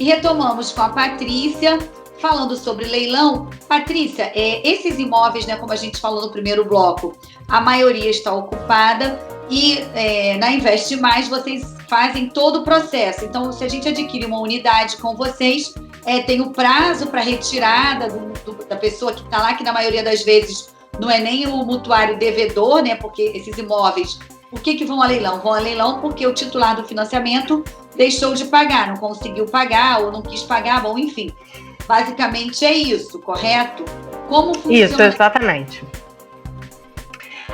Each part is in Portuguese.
e retomamos com a Patrícia, falando sobre leilão. Patrícia, esses imóveis, né, como a gente falou no primeiro bloco, a maioria está ocupada e na Investe Mais vocês fazem todo o processo. Então, se a gente adquire uma unidade com vocês, tem o prazo para retirada da pessoa que está lá, que na maioria das vezes não é nem o mutuário devedor, né? Porque esses imóveis, por que vão a leilão? Vão a leilão porque o titular do financiamento deixou de pagar, não conseguiu pagar ou não quis pagar, bom, enfim. Basicamente é isso, correto? Como funciona? Isso, exatamente.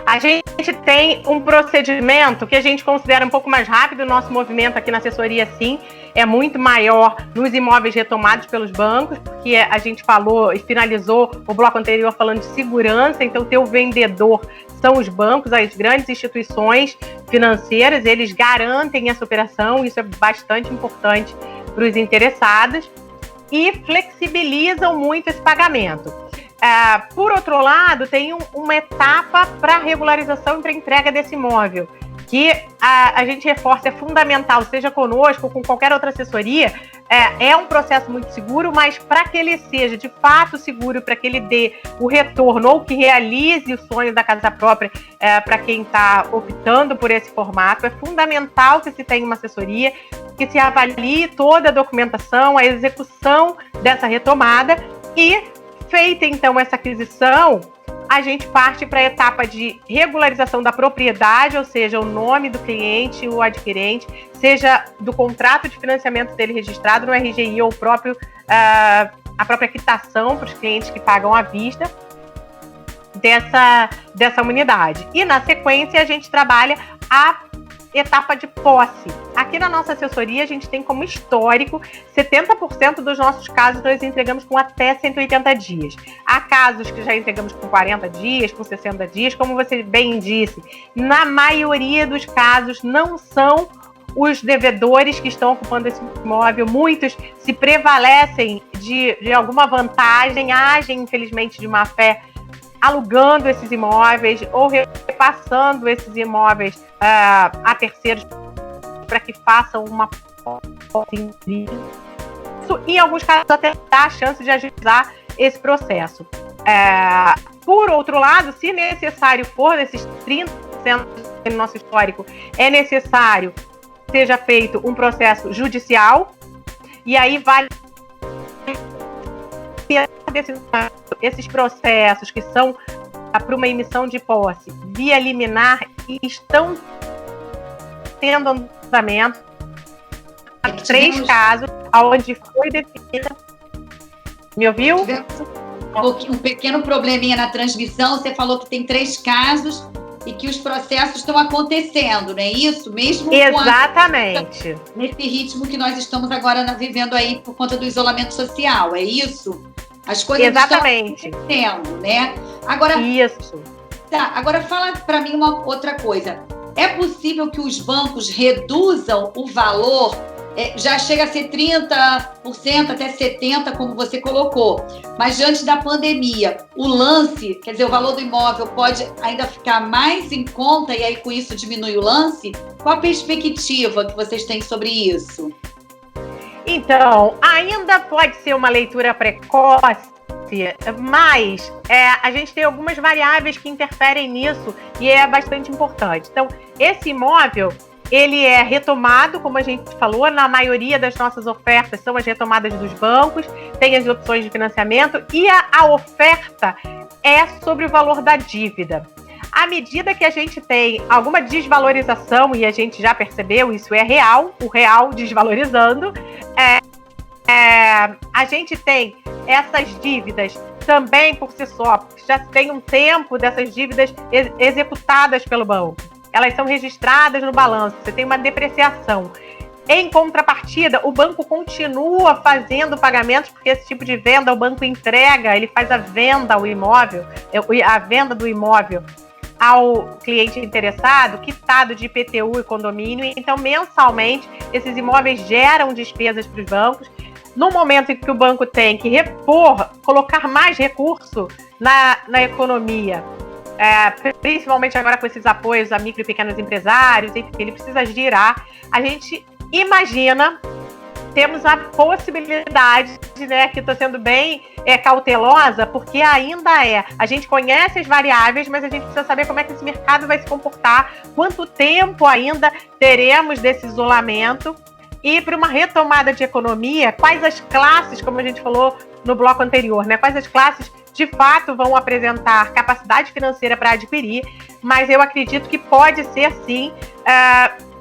A gente tem um procedimento que a gente considera um pouco mais rápido. O nosso movimento aqui na assessoria, sim, é muito maior nos imóveis retomados pelos bancos, porque a gente falou e finalizou o bloco anterior falando de segurança. Então, o vendedor são os bancos, as grandes instituições financeiras, eles garantem essa operação, isso é bastante importante para os interessados, e flexibilizam muito esse pagamento. Por outro lado, tem uma etapa para regularização e para entrega desse imóvel, que a gente reforça, é fundamental, seja conosco ou com qualquer outra assessoria. É um processo muito seguro, mas para que ele seja de fato seguro, para que ele dê o retorno ou que realize o sonho da casa própria para quem está optando por esse formato, é fundamental que se tenha uma assessoria, que se avalie toda a documentação, a execução dessa retomada e, feita então essa aquisição, a gente parte para a etapa de regularização da propriedade, ou seja, o nome do cliente, o adquirente, seja do contrato de financiamento dele registrado no RGI ou a própria quitação para os clientes que pagam à vista dessa unidade. E na sequência a gente trabalha a etapa de posse. Aqui na nossa assessoria a gente tem como histórico 70% dos nossos casos nós entregamos com até 180 dias. Há casos que já entregamos com 40 dias, com 60 dias, como você bem disse. Na maioria dos casos não são os devedores que estão ocupando esse imóvel, muitos se prevalecem de alguma vantagem, agem infelizmente de má fé, alugando esses imóveis ou repassando esses imóveis a terceiros para que façam uma posse. Isso, em alguns casos, até dá a chance de agilizar esse processo. Por outro lado, se necessário for, desses 30% do nosso histórico, é necessário que seja feito um processo judicial, e aí vale esses processos que são para uma emissão de posse via liminar e estão tendo andamento. 3 casos onde foi definida. Me ouviu? Um pequeno probleminha na transmissão. Você falou que tem 3 casos e que os processos estão acontecendo, não é isso? Mesmo exatamente. Nesse ritmo que nós estamos agora vivendo aí por conta do isolamento social, é isso? As coisas exatamente. estão acontecendo, né? Agora, isso. Tá, agora fala para mim uma outra coisa. É possível que os bancos reduzam o valor, já chega a ser 30%, até 70%, como você colocou, mas diante da pandemia, o lance, quer dizer, o valor do imóvel pode ainda ficar mais em conta e aí com isso diminui o lance? Qual a perspectiva que vocês têm sobre isso? Então, ainda pode ser uma leitura precoce, mas a gente tem algumas variáveis que interferem nisso e é bastante importante. Então, esse imóvel, ele é retomado, como a gente falou, na maioria das nossas ofertas são as retomadas dos bancos, tem as opções de financiamento e a oferta é sobre o valor da dívida. À medida que a gente tem alguma desvalorização, e a gente já percebeu, isso é real, o real desvalorizando, a gente tem essas dívidas também por si só, já tem um tempo dessas dívidas executadas pelo banco. Elas são registradas no balanço, você tem uma depreciação. Em contrapartida, o banco continua fazendo pagamentos, porque esse tipo de venda o banco entrega, ele faz a venda ao imóvel, a venda do imóvel ao cliente interessado, quitado de IPTU e condomínio. Então, mensalmente, esses imóveis geram despesas para os bancos. No momento em que o banco tem que repor, colocar mais recurso na economia, principalmente agora com esses apoios a micro e pequenos empresários, enfim, ele precisa girar. A gente imagina temos a possibilidade, né, que estou sendo bem cautelosa, porque ainda a gente conhece as variáveis, mas a gente precisa saber como é que esse mercado vai se comportar, quanto tempo ainda teremos desse isolamento, e para uma retomada de economia, quais as classes, como a gente falou no bloco anterior, né, quais as classes de fato vão apresentar capacidade financeira para adquirir, mas eu acredito que pode ser sim,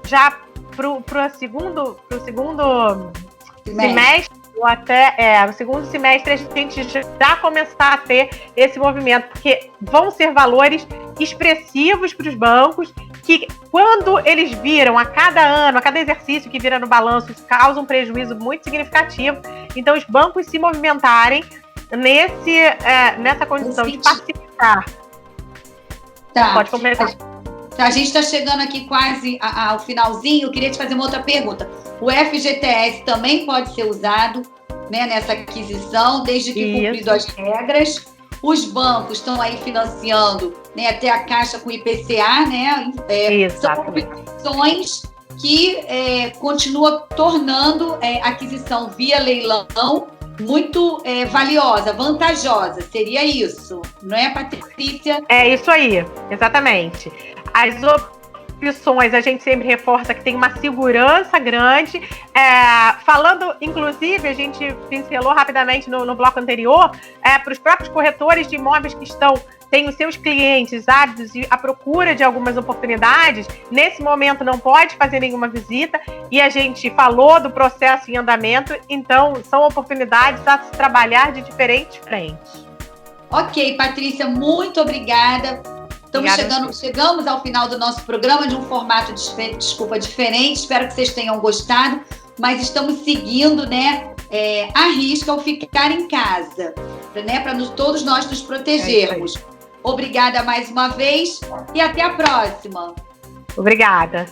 já para o segundo semestre, ou até no segundo semestre, a gente já começar a ter esse movimento, porque vão ser valores expressivos para os bancos, que quando eles viram a cada ano, a cada exercício que vira no balanço, isso causa um prejuízo muito significativo. Então, os bancos se movimentarem nessa condição de pacificar. Tá. Pode completar. A gente está chegando aqui quase ao finalzinho. Eu queria te fazer uma outra pergunta. O FGTS também pode ser usado, né, nessa aquisição, desde que cumprido as regras. Os bancos estão aí financiando, né, até a Caixa com IPCA, né? São opções que continua tornando a aquisição via leilão muito valiosa, vantajosa. Seria isso, não é, Patrícia? É isso aí, exatamente. As opções, a gente sempre reforça que tem uma segurança grande. Falando, inclusive, a gente pincelou rapidamente no bloco anterior, para os próprios corretores de imóveis que têm os seus clientes ávidos e à procura de algumas oportunidades, nesse momento não pode fazer nenhuma visita, e a gente falou do processo em andamento, então são oportunidades a se trabalhar de diferentes frentes. Ok, Patrícia, muito obrigada. Chegamos ao final do nosso programa de um formato diferente. Espero que vocês tenham gostado, mas estamos seguindo, né, à risca ao ficar em casa, né, para todos nós nos protegermos. Obrigada mais uma vez e até a próxima. Obrigada.